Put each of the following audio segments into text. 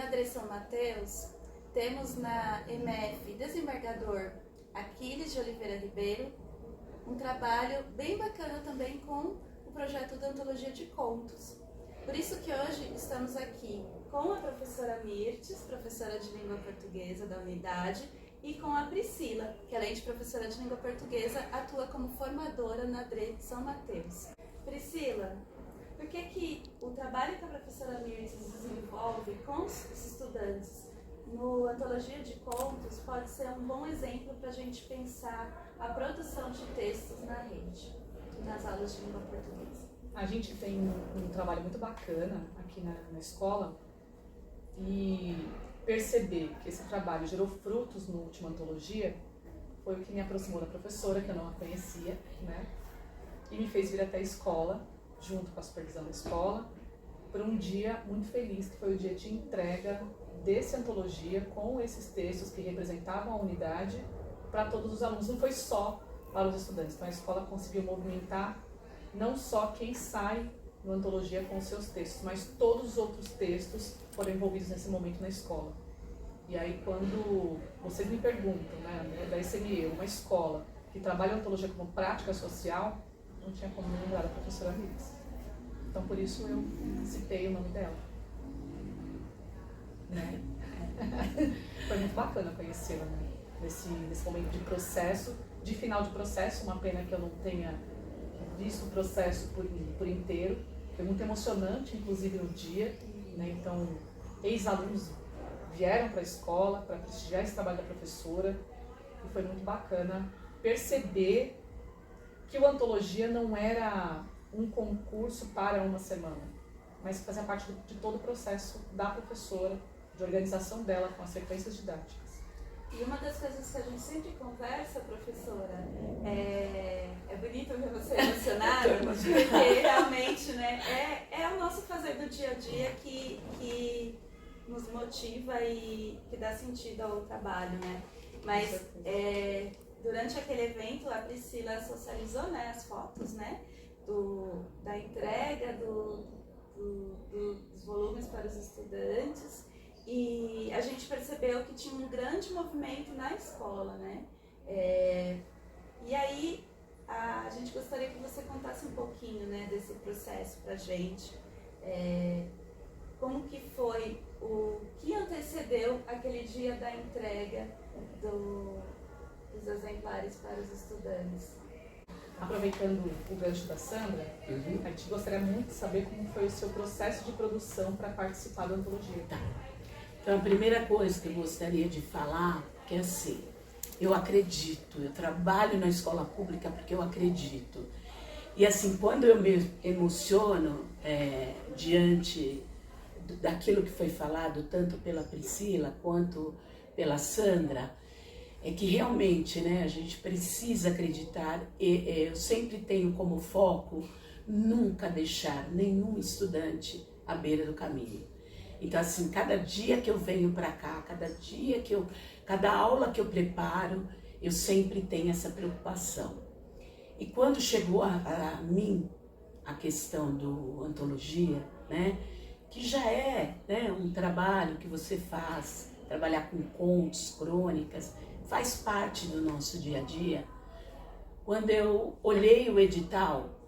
na DRE São Mateus, temos na MF Desembargador Aquiles de Oliveira Ribeiro um trabalho bem bacana também com o projeto da Antologia de Contos. Por isso que hoje estamos aqui com a professora Mirtes, professora de língua portuguesa da unidade, e com a Priscila, que além de professora de língua portuguesa, atua como formadora na DRE São Mateus. Priscila, por que o trabalho que a professora Mirtes desenvolve com os estudantes no Antologia de Contos pode ser um bom exemplo para a gente pensar a produção de textos na rede, nas aulas de língua portuguesa? A gente tem um trabalho muito bacana aqui na escola e perceber que esse trabalho gerou frutos no último Antologia foi o que me aproximou da professora, que eu não a conhecia, né? E me fez vir até a escola, junto com a supervisão da escola, por um dia muito feliz, que foi o dia de entrega desse Antologia com esses textos que representavam a unidade para todos os alunos. Não foi só para os estudantes, então a escola conseguiu movimentar não só quem sai no Antologia com os seus textos, mas todos os outros textos foram envolvidos nesse momento na escola. E aí quando vocês me perguntam, né, da SME, uma escola que trabalha a Antologia como prática social, não tinha como me lembrar da professora Mirtes. Então por isso eu citei o nome dela. Né? Foi muito bacana conhecê-la, né? Nesse momento de processo, de final de processo, uma pena que eu não tenha visto o processo por inteiro. Foi muito emocionante, inclusive no dia, né? Então, ex-alunos vieram para a escola para prestigiar esse trabalho da professora e foi muito bacana perceber que o Antologia não era um concurso para uma semana, mas fazia parte de todo o processo da professora, de organização dela com as sequências didáticas. E uma das coisas que a gente sempre conversa, professora, é bonito ver você emocionada, porque realmente, né, é o nosso fazer do dia a dia que nos motiva e que dá sentido ao trabalho, né? Mas durante aquele evento, a Priscila socializou, né, as fotos, né, da entrega dos volumes para os estudantes. E a gente percebeu que tinha um grande movimento na escola, né? E aí a gente gostaria que você contasse um pouquinho, né, desse processo pra gente. Como que foi, o que antecedeu aquele dia da entrega dos exemplares para os estudantes? Aproveitando o gancho da Sandra, a gente gostaria muito de saber como foi o seu processo de produção para participar da Antologia. Tá. Então, a primeira coisa que eu gostaria de falar é assim, eu acredito, eu trabalho na escola pública porque eu acredito. E assim, quando eu me emociono diante daquilo que foi falado, tanto pela Priscila quanto pela Sandra, é que realmente, né, a gente precisa acreditar, eu sempre tenho como foco nunca deixar nenhum estudante à beira do caminho. Então, assim, cada dia que eu venho para cá, cada aula que eu preparo, eu sempre tenho essa preocupação. E quando chegou a mim a questão do Antologia, né, que já é, né, um trabalho que você faz, trabalhar com contos, crônicas, faz parte do nosso dia a dia. Quando eu olhei o edital,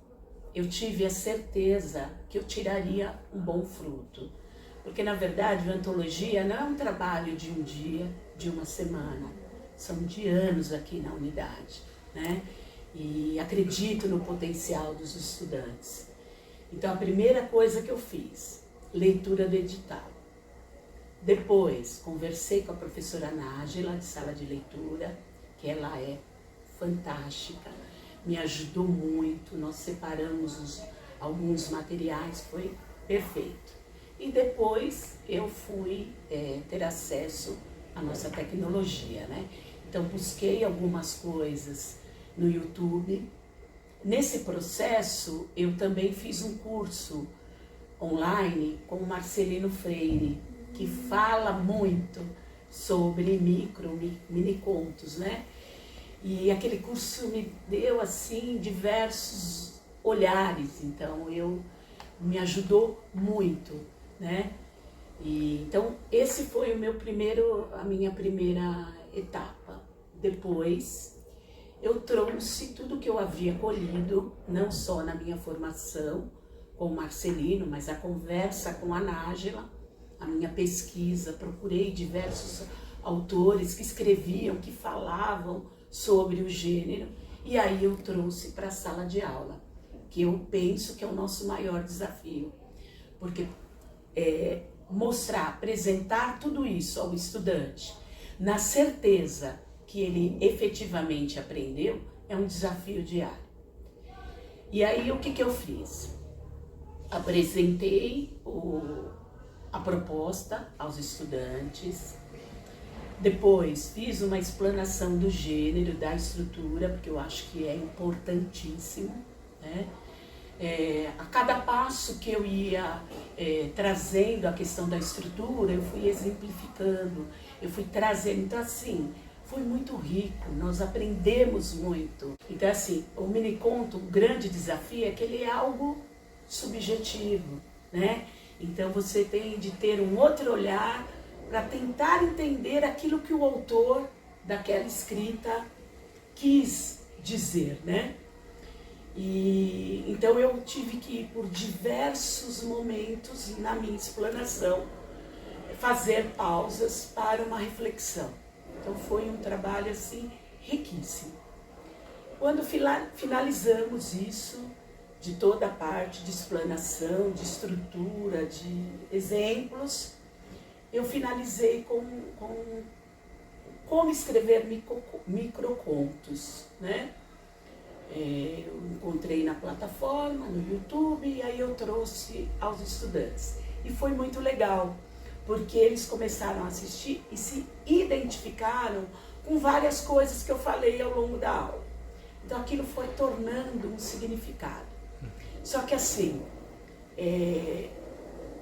eu tive a certeza que eu tiraria um bom fruto. Porque, na verdade, a Antologia não é um trabalho de um dia, de uma semana. São de anos aqui na unidade, né? E acredito no potencial dos estudantes. Então, a primeira coisa que eu fiz, leitura do edital. Depois, conversei com a professora Nájila, de sala de leitura, que ela é fantástica, me ajudou muito, nós separamos alguns materiais, foi perfeito. E depois eu fui ter acesso à nossa tecnologia, né? Então busquei algumas coisas no YouTube. Nesse processo eu também fiz um curso online com o Marcelino Freire, que fala muito sobre mini contos, né? E aquele curso me deu assim diversos olhares, então me ajudou muito, né? E, então, esse foi a minha primeira etapa. Depois, eu trouxe tudo que eu havia colhido, não só na minha formação com o Marcelino, mas a conversa com a Nájila, a minha pesquisa, procurei diversos autores que escreviam, que falavam sobre o gênero, e aí eu trouxe para a sala de aula, que eu penso que é o nosso maior desafio, porque mostrar, apresentar tudo isso ao estudante, na certeza que ele efetivamente aprendeu, é um desafio diário. E aí o que eu fiz? Apresentei a proposta aos estudantes, depois fiz uma explanação do gênero, da estrutura, porque eu acho que é importantíssimo, né? A cada passo que eu ia trazendo a questão da estrutura, eu fui exemplificando, eu fui trazendo, então assim, foi muito rico, nós aprendemos muito. Então assim, o miniconto, o grande desafio é que ele é algo subjetivo, né? Então você tem de ter um outro olhar para tentar entender aquilo que o autor daquela escrita quis dizer, né? E então eu tive que ir por diversos momentos na minha explanação fazer pausas para uma reflexão. Então foi um trabalho assim riquíssimo. Quando finalizamos isso, de toda a parte de explanação, de estrutura, de exemplos, eu finalizei com como escrever microcontos, né? Eu encontrei na plataforma, no YouTube, e aí eu trouxe aos estudantes. E foi muito legal, porque eles começaram a assistir e se identificaram com várias coisas que eu falei ao longo da aula. Então aquilo foi tornando um significado. Só que assim,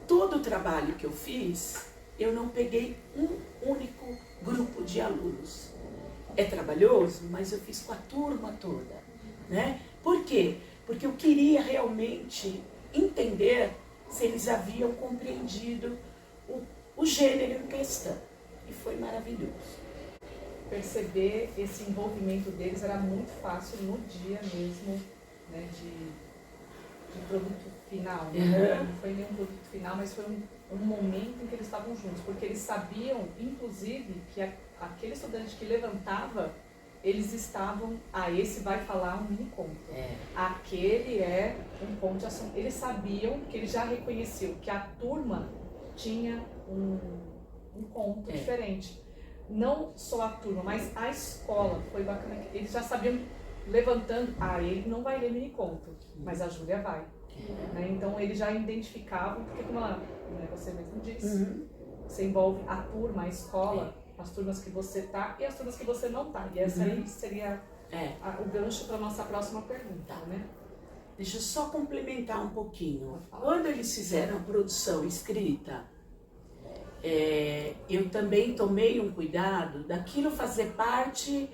todo o trabalho que eu fiz, eu não peguei um único grupo de alunos. É trabalhoso, mas eu fiz com a turma toda, né? Por quê? Porque eu queria realmente entender se eles haviam compreendido o gênero em questão. E foi maravilhoso. Perceber esse envolvimento deles era muito fácil no dia mesmo, né, de produto final, né? Não foi nenhum produto final, mas foi um momento em que eles estavam juntos, porque eles sabiam, inclusive, que aquele estudante que levantava, eles estavam, esse vai falar um mini conto, aquele é um conto de ação. Eles sabiam, que eles já reconheciam que a turma tinha um conto diferente. Não só a turma, mas a escola, foi bacana, eles já sabiam, levantando, ele não vai ler mini conto, mas a Júlia vai. Né? Então eles já identificavam, porque como você mesmo disse, você envolve a turma, a escola, as turmas que você tá e as turmas que você não tá. E essa aí seria o gancho para a nossa próxima pergunta, né? Deixa eu só complementar um pouquinho. Quando eles fizeram a produção escrita, eu também tomei um cuidado daquilo fazer parte,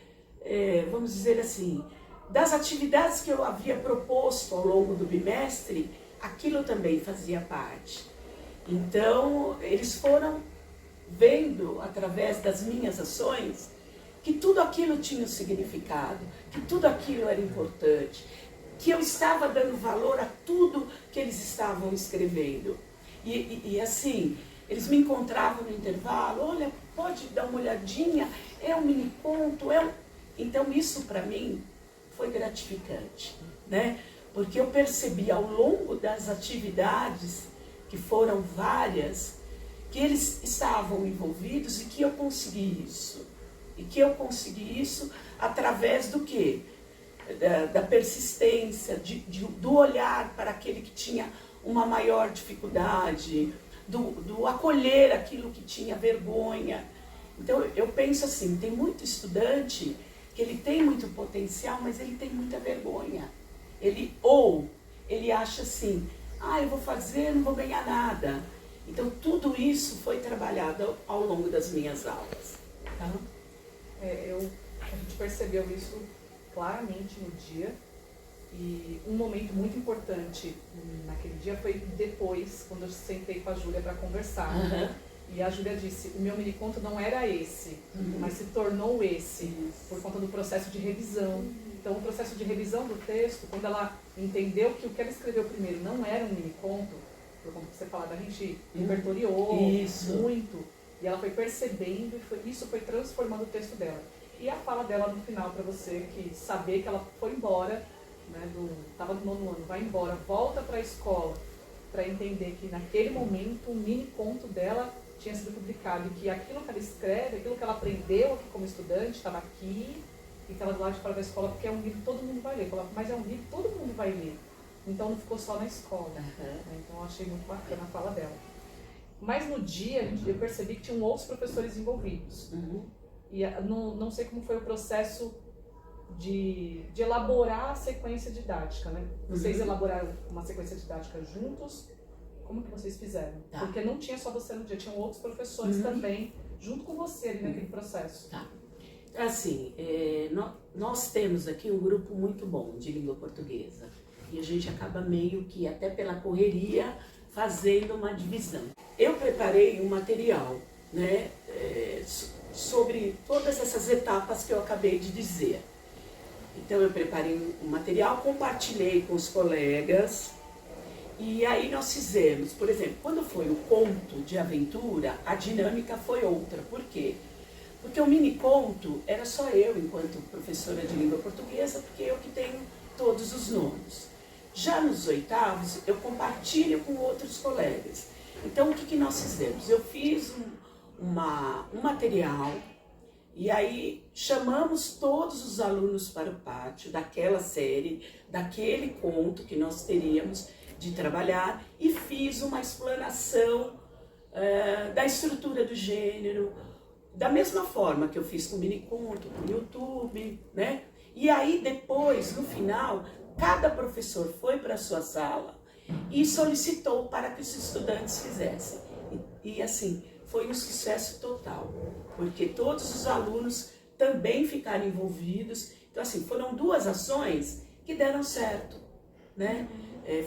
vamos dizer assim, das atividades que eu havia proposto ao longo do bimestre, aquilo também fazia parte. Então, eles foram vendo, através das minhas ações, que tudo aquilo tinha um significado, que tudo aquilo era importante, que eu estava dando valor a tudo que eles estavam escrevendo. E assim, eles me encontravam no intervalo, olha, pode dar uma olhadinha, é um mini conto, Então isso para mim foi gratificante, né? Porque eu percebi ao longo das atividades, que foram várias, que eles estavam envolvidos e que eu consegui isso. E que eu consegui isso através do quê? Da persistência, do olhar para aquele que tinha uma maior dificuldade, do acolher aquilo que tinha vergonha. Então eu penso assim, tem muito estudante que ele tem muito potencial, mas ele tem muita vergonha. Ele acha assim, eu vou fazer, não vou ganhar nada. Então tudo isso foi trabalhado ao longo das minhas aulas. Tá? A gente percebeu isso claramente no dia, E um momento muito importante naquele dia foi depois, quando eu sentei com a Júlia para conversar. E a Júlia disse, o meu miniconto não era esse, mas se tornou esse, por conta do processo de revisão. Então, o processo de revisão do texto, quando ela entendeu que o que ela escreveu primeiro não era um miniconto, por como você falava, a gente repertoriou muito, e ela foi percebendo, e isso foi transformando o texto dela. E a fala dela no final, para você que saber que ela foi embora, né, estava no 9º ano, vai embora, volta para a escola, para entender que naquele momento o mini conto dela tinha sido publicado, e que aquilo que ela escreve, aquilo que ela aprendeu aqui como estudante, estava aqui, e que ela lá de fora da escola, porque é um livro que todo mundo vai ler. Mas é um livro que todo mundo vai ler. Então não ficou só na escola. Então eu achei muito bacana a fala dela. Mas no dia eu percebi que tinham outros professores envolvidos. E não sei como foi o processo de elaborar a sequência didática, né? Vocês elaboraram uma sequência didática juntos? Como que vocês fizeram? Porque não tinha só você no dia, tinham outros professores também, junto com você ali naquele processo. Assim, nós temos aqui um grupo muito bom de língua portuguesa. E a gente acaba meio que, até pela correria, fazendo uma divisão. Eu preparei um material, né, sobre todas essas etapas que eu acabei de dizer. Então eu preparei um material, compartilhei com os colegas, e aí nós fizemos, por exemplo, quando foi o conto de aventura, a dinâmica foi outra. Por quê? Porque o mini conto era só eu, enquanto professora de língua portuguesa, porque eu que tenho todos os nomes. Já nos 8º, eu compartilho com outros colegas. Então, o que nós fizemos? Eu fiz um material, e aí chamamos todos os alunos para o pátio daquela série, daquele conto que nós teríamos de trabalhar, e fiz uma explanação da estrutura do gênero, da mesma forma que eu fiz com o miniconto, com o YouTube, né? E aí depois, no final, cada professor foi para a sua sala e solicitou para que os estudantes fizessem. E assim, foi um sucesso total, porque todos os alunos também ficaram envolvidos. Então assim, foram 2 ações que deram certo, né?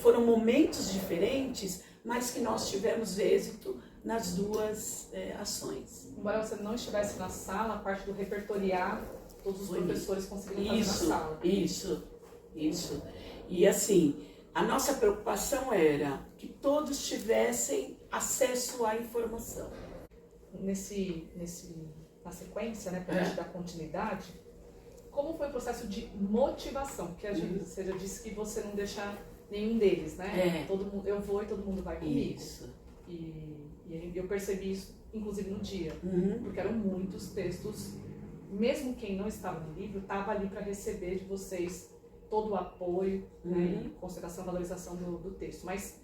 Foram momentos diferentes, mas que nós tivemos êxito nas 2 ações. Embora você não estivesse na sala, a parte do repertoriar, todos os professores conseguiram fazer na sala. Isso. E assim, a nossa preocupação era que todos tivessem acesso à informação. Na sequência, né, para a gente dar continuidade, como foi o processo de motivação? Porque você já disse que você não deixa nenhum deles, né? Todo mundo, eu vou e todo mundo vai comigo. Isso. E eu percebi isso, inclusive, no dia, porque eram muitos textos. Mesmo quem não estava no livro, estava ali para receber de vocês todo o apoio, né, e consideração e valorização do texto. Mas,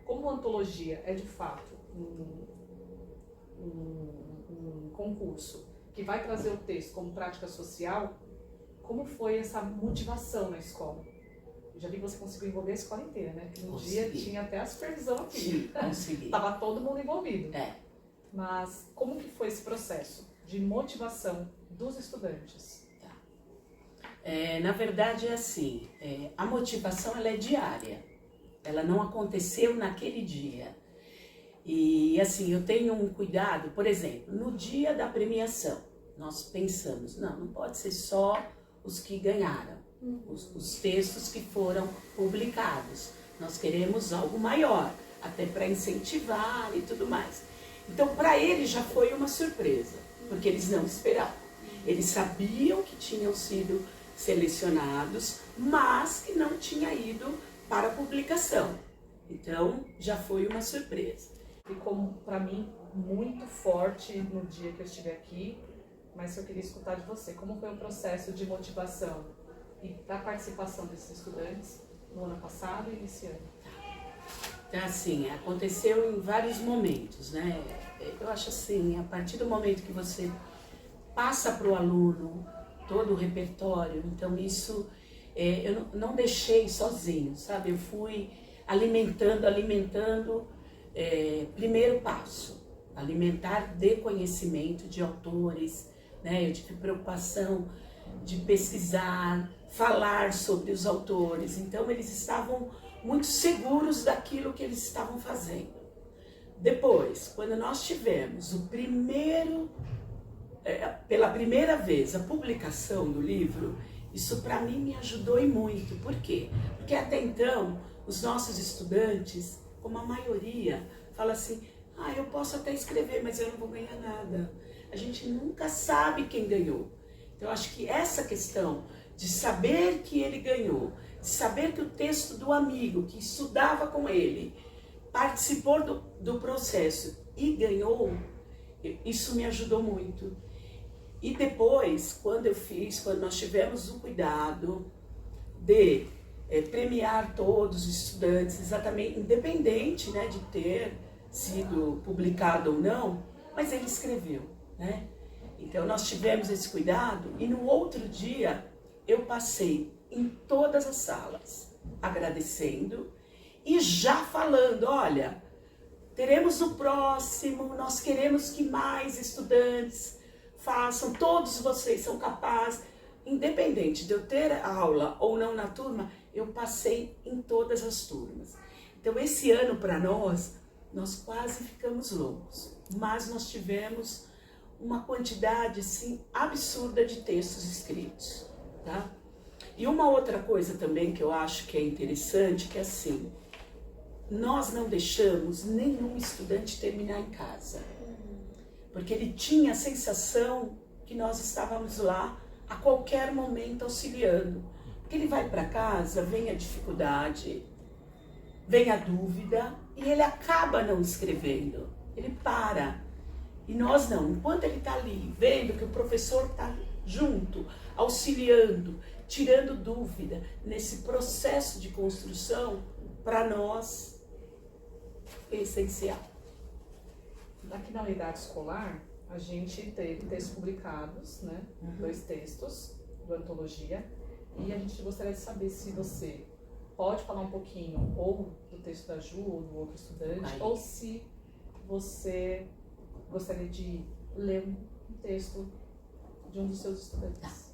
como antologia é, de fato, um concurso que vai trazer o texto como prática social, como foi essa motivação na escola? Eu já vi que você conseguiu envolver a escola inteira, né? Que no dia tinha até a supervisão aqui. Consegui. Tava todo mundo envolvido. É. Mas como que foi esse processo de motivação dos estudantes? Na verdade é assim, a motivação ela é diária. Ela não aconteceu naquele dia. E assim, eu tenho um cuidado, por exemplo, no dia da premiação, nós pensamos, não pode ser só os que ganharam, os textos que foram publicados. Nós queremos algo maior, até para incentivar e tudo mais. Então, para eles já foi uma surpresa, porque eles não esperavam. Eles sabiam que tinham sido selecionados, mas que não tinha ido para a publicação. Então, já foi uma surpresa. Ficou, para mim, muito forte no dia que eu estive aqui, mas eu queria escutar de você. Como foi o processo de motivação e da participação desses estudantes no ano passado e nesse ano? Então, assim, aconteceu em vários momentos, né? Eu acho assim, a partir do momento que você passa para o aluno todo o repertório, então isso, eu não deixei sozinho, sabe? Eu fui alimentando, primeiro passo, alimentar de conhecimento de autores, né? Eu tive preocupação de pesquisar, falar sobre os autores. Então eles estavam muito seguros daquilo que eles estavam fazendo. Depois, quando nós tivemos pela primeira vez a publicação do livro, isso para mim me ajudou e muito. Por quê? Porque até então os nossos estudantes, como a maioria, fala assim: eu posso até escrever, mas eu não vou ganhar nada. A gente nunca sabe quem ganhou. Então eu acho que essa questão de saber que ele ganhou, de saber que o texto do amigo que estudava com ele participou do processo e ganhou, isso me ajudou muito. E depois, quando nós tivemos o cuidado de premiar todos os estudantes, exatamente, independente, né, de ter sido publicado ou não, mas ele escreveu, né? Então nós tivemos esse cuidado e no outro dia eu passei em todas as salas agradecendo e já falando: olha, teremos o próximo, nós queremos que mais estudantes façam, todos vocês são capazes. Independente de eu ter aula ou não na turma, eu passei em todas as turmas. Então esse ano para nós quase ficamos loucos, mas nós tivemos uma quantidade assim absurda de textos escritos, tá? E uma outra coisa também que eu acho que é interessante, que é assim, nós não deixamos nenhum estudante terminar em casa, porque ele tinha a sensação que nós estávamos lá a qualquer momento auxiliando. Porque ele vai para casa, vem a dificuldade, vem a dúvida e ele acaba não escrevendo, ele para. E nós não, enquanto ele está ali, vendo que o professor está junto, auxiliando, tirando dúvida, nesse processo de construção, para nós é essencial. Aqui na unidade escolar, a gente teve textos publicados, né? 2 textos do Antologia, e a gente gostaria de saber se você pode falar um pouquinho ou do texto da Ju ou do outro estudante, ou se você gostaria de ler um texto de um dos seus estudantes.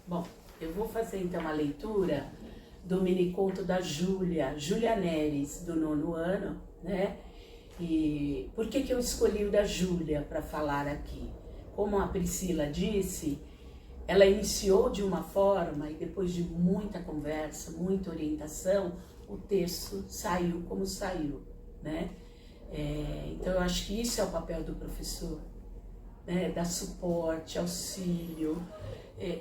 Bom, eu vou fazer então a leitura do miniconto da Júlia Neres, do 9º ano, né? E por que eu escolhi o da Júlia para falar aqui? Como a Priscila disse, ela iniciou de uma forma e depois de muita conversa, muita orientação, o texto saiu como saiu, né? Então eu acho que isso é o papel do professor, né? Dar suporte, auxílio,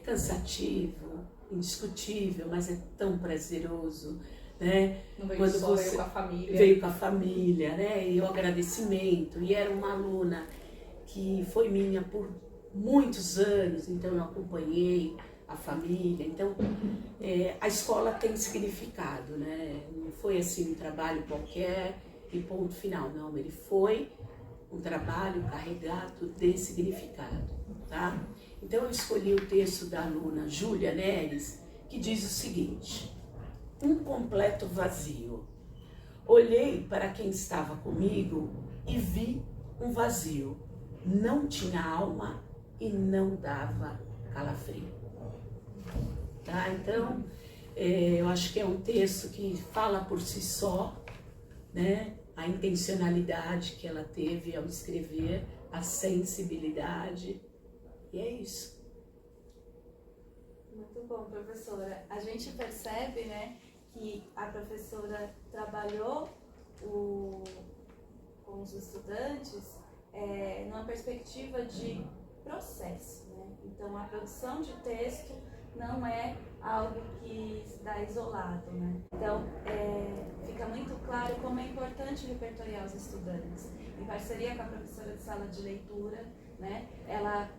cansativo, indiscutível, mas é tão prazeroso, né? Não veio Quando só, você veio com a família. Veio com a família, né? E o agradecimento. E era uma aluna que foi minha por muitos anos, então eu acompanhei a família. Então, a escola tem significado, né? Não foi assim um trabalho qualquer e ponto final, não. Ele foi um trabalho carregado de significado, tá? Então eu escolhi o texto da aluna Júlia Neres, que diz o seguinte: um completo vazio. Olhei para quem estava comigo e vi um vazio. Não tinha alma e não dava calafrio. Tá? Então, eu acho que é um texto que fala por si só, né? A intencionalidade que ela teve ao escrever, a sensibilidade, e é isso. Muito bom, professora. A gente percebe, né, que a professora trabalhou com os estudantes numa perspectiva de processo, né? Então, a produção de texto não é algo que se dá isolado, né? Então, fica muito claro como é importante repertoriar os estudantes. Em parceria com a professora de sala de leitura, né? Ela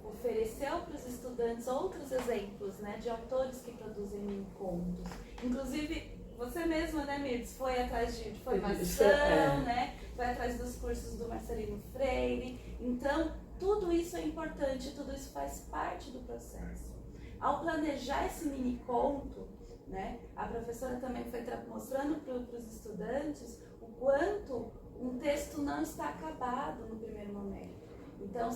ofereceu para os estudantes outros exemplos, né, de autores que produzem mini-contos. Inclusive, você mesma, né, Mirtz, foi atrás de formação, né? Foi atrás dos cursos do Marcelino Freire. Então, tudo isso é importante, tudo isso faz parte do processo. Ao planejar esse mini-conto, né, a professora também foi mostrando para os estudantes o quanto um texto não está acabado no primeiro momento. Então,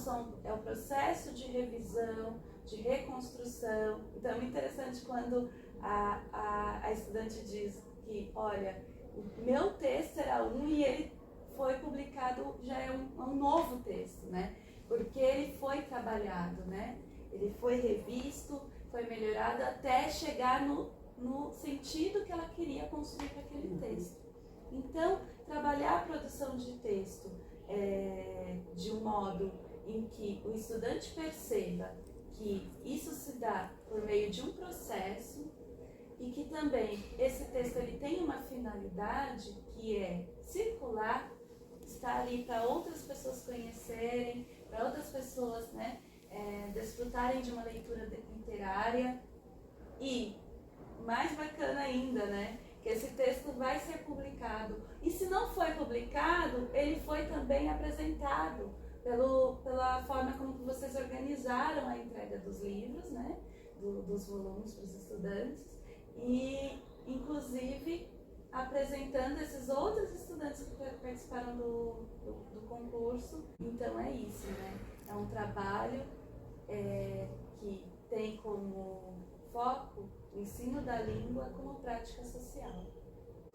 é o processo de revisão, de reconstrução. Então é muito interessante quando a estudante diz que, olha, o meu texto era um e ele foi publicado, já é um novo texto, né? Porque ele foi trabalhado, né? Ele foi revisto, foi melhorado até chegar no sentido que ela queria construir com aquele texto. Então, trabalhar a produção de texto de um modo em que o estudante perceba que isso se dá por meio de um processo e que também esse texto ele tem uma finalidade que é circular, estar ali para outras pessoas conhecerem, para outras pessoas, né, desfrutarem de uma leitura literária. E mais bacana ainda, né, que esse texto vai ser publicado. E se não foi publicado, ele foi também apresentado pela forma como vocês organizaram a entrega dos livros, né, dos volumes para os estudantes, e inclusive apresentando esses outros estudantes que participaram do concurso. Então é isso, né? É um trabalho que tem como foco o ensino da língua como prática social.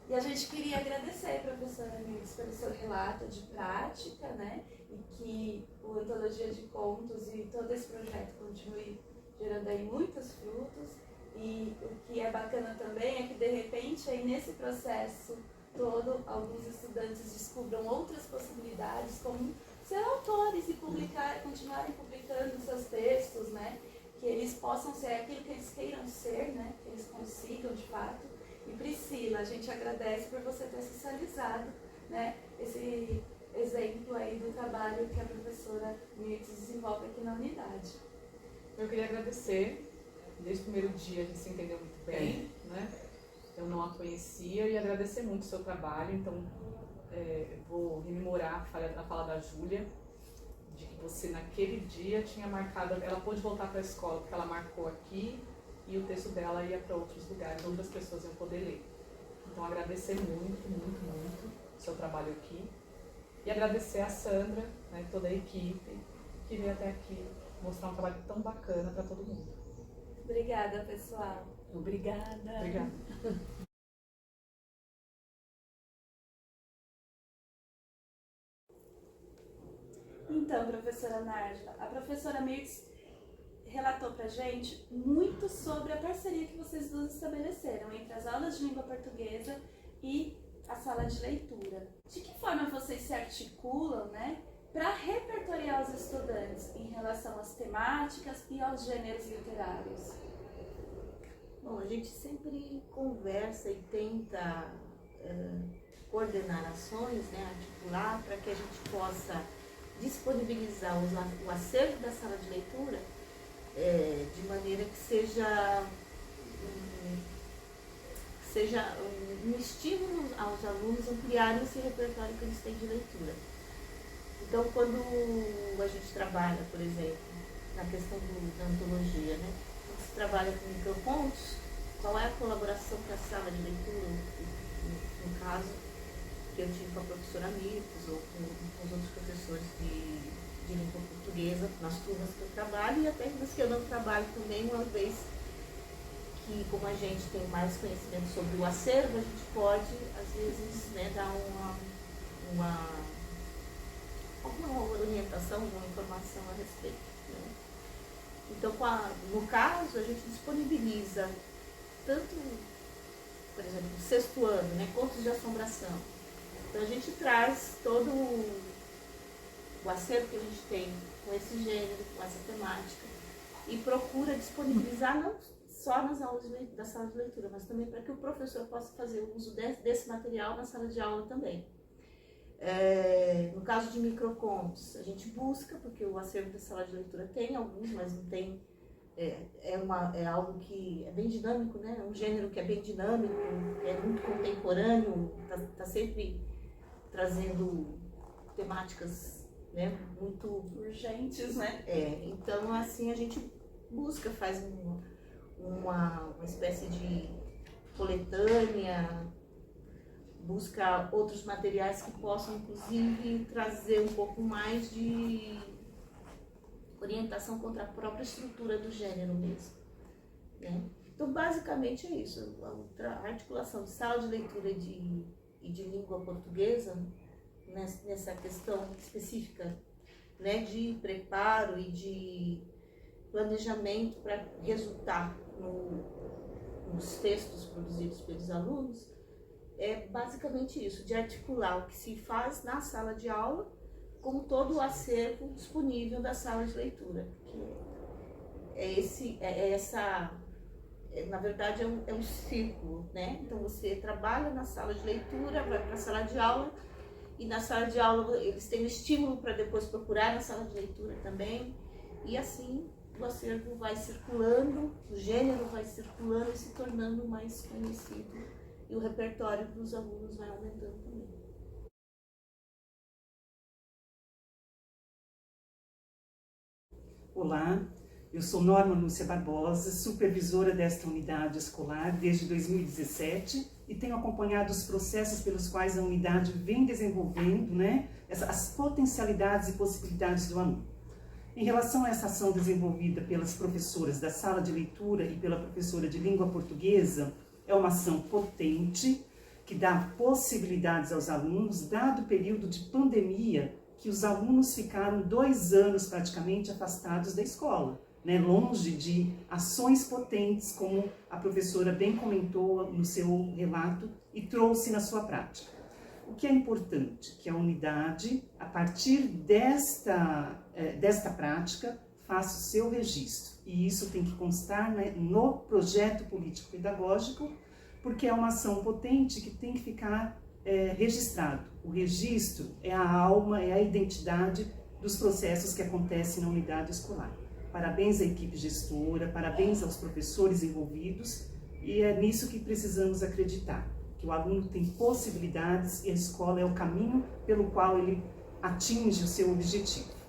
E a gente queria agradecer, professora Mirtz, pelo seu relato de prática, né? E que o Antologia de Contos e todo esse projeto continue gerando aí muitos frutos. E o que é bacana também é que, de repente, aí nesse processo todo, alguns estudantes descubram outras possibilidades, como ser autores e continuarem publicando seus textos, né? Que eles possam ser aquilo que eles queiram ser, né? Que eles consigam, de fato. E Priscila, a gente agradece por você ter socializado, né, esse exemplo aí do trabalho que a professora Mirtz desenvolve aqui na unidade. Eu queria agradecer. Desde o primeiro dia a gente se entendeu muito bem, né? Eu não a conhecia e agradecer muito o seu trabalho. Então, vou rememorar a fala da Júlia, de que você naquele dia tinha marcado, ela pôde voltar para a escola porque ela marcou aqui e o texto dela ia para outros lugares, outras pessoas iam poder ler. Então, agradecer muito, muito, muito o seu trabalho aqui e agradecer a Sandra, né, toda a equipe que veio até aqui mostrar um trabalho tão bacana para todo mundo. Obrigada, pessoal. Obrigada. Obrigada. Então, professora Nájila, a professora Mirtz relatou pra gente muito sobre a parceria que vocês duas estabeleceram entre as aulas de língua portuguesa e a sala de leitura. De que forma vocês se articulam, né, para repertoriar os estudantes em relação às temáticas e aos gêneros literários? Bom, a gente sempre conversa e tenta coordenar ações, né, articular, para que a gente possa disponibilizar o acervo da sala de leitura de maneira que seja um estímulo aos alunos ampliarem esse repertório que eles têm de leitura. Então, quando a gente trabalha, por exemplo, na questão da antologia, né? Quando se trabalha com microcontos, qual é a colaboração que a sala de leitura, no caso, que eu tive com a professora Mirtz ou com os outros professores de língua portuguesa, nas turmas que eu trabalho e até nas que eu não trabalho também, uma vez que, como a gente tem mais conhecimento sobre o acervo, a gente pode, às vezes, né, dar uma orientação, uma informação a respeito. Né? Então, no caso, a gente disponibiliza tanto, por exemplo, o 6º ano, né, contos de assombração. Então, a gente traz todo o acervo que a gente tem com esse gênero, com essa temática, e procura disponibilizar não só nas aulas da sala de leitura, mas também para que o professor possa fazer o uso desse material na sala de aula também. No caso de microcontos, a gente busca, porque o acervo da sala de leitura tem alguns, mas não tem, é algo que é bem dinâmico, né? É um gênero que é bem dinâmico, é muito contemporâneo, está sempre trazendo temáticas, né, muito urgentes, né? Então, assim, a gente busca, faz uma espécie de coletânea, busca outros materiais que possam, inclusive, trazer um pouco mais de orientação contra a própria estrutura do gênero mesmo, né? Então, basicamente é isso, a articulação de sala de leitura e de língua portuguesa, nessa questão específica, né, de preparo e de planejamento para resultar nos textos produzidos pelos alunos, é basicamente isso, de articular o que se faz na sala de aula com todo o acervo disponível da sala de leitura. Na verdade é um círculo, né? Então você trabalha na sala de leitura, vai para a sala de aula, e na sala de aula eles têm um estímulo para depois procurar na sala de leitura também, e assim o acervo vai circulando, o gênero vai circulando e se tornando mais conhecido, e o repertório dos alunos vai aumentando também. Olá, eu sou Norma Lúcia Barbosa, supervisora desta unidade escolar desde 2017 e tenho acompanhado os processos pelos quais a unidade vem desenvolvendo, né, as potencialidades e possibilidades do aluno. Em relação a essa ação desenvolvida pelas professoras da sala de leitura e pela professora de língua portuguesa, é uma ação potente que dá possibilidades aos alunos, dado o período de pandemia que os alunos ficaram 2 anos praticamente afastados da escola, né, longe de ações potentes, como a professora bem comentou no seu relato e trouxe na sua prática. O que é importante? Que a unidade, a partir desta prática, faça o seu registro. E isso tem que constar, né, no projeto político-pedagógico, porque é uma ação potente que tem que ficar registrado. O registro é a alma, é a identidade dos processos que acontecem na unidade escolar. Parabéns à equipe gestora, parabéns aos professores envolvidos, e é nisso que precisamos acreditar, que o aluno tem possibilidades e a escola é o caminho pelo qual ele atinge o seu objetivo.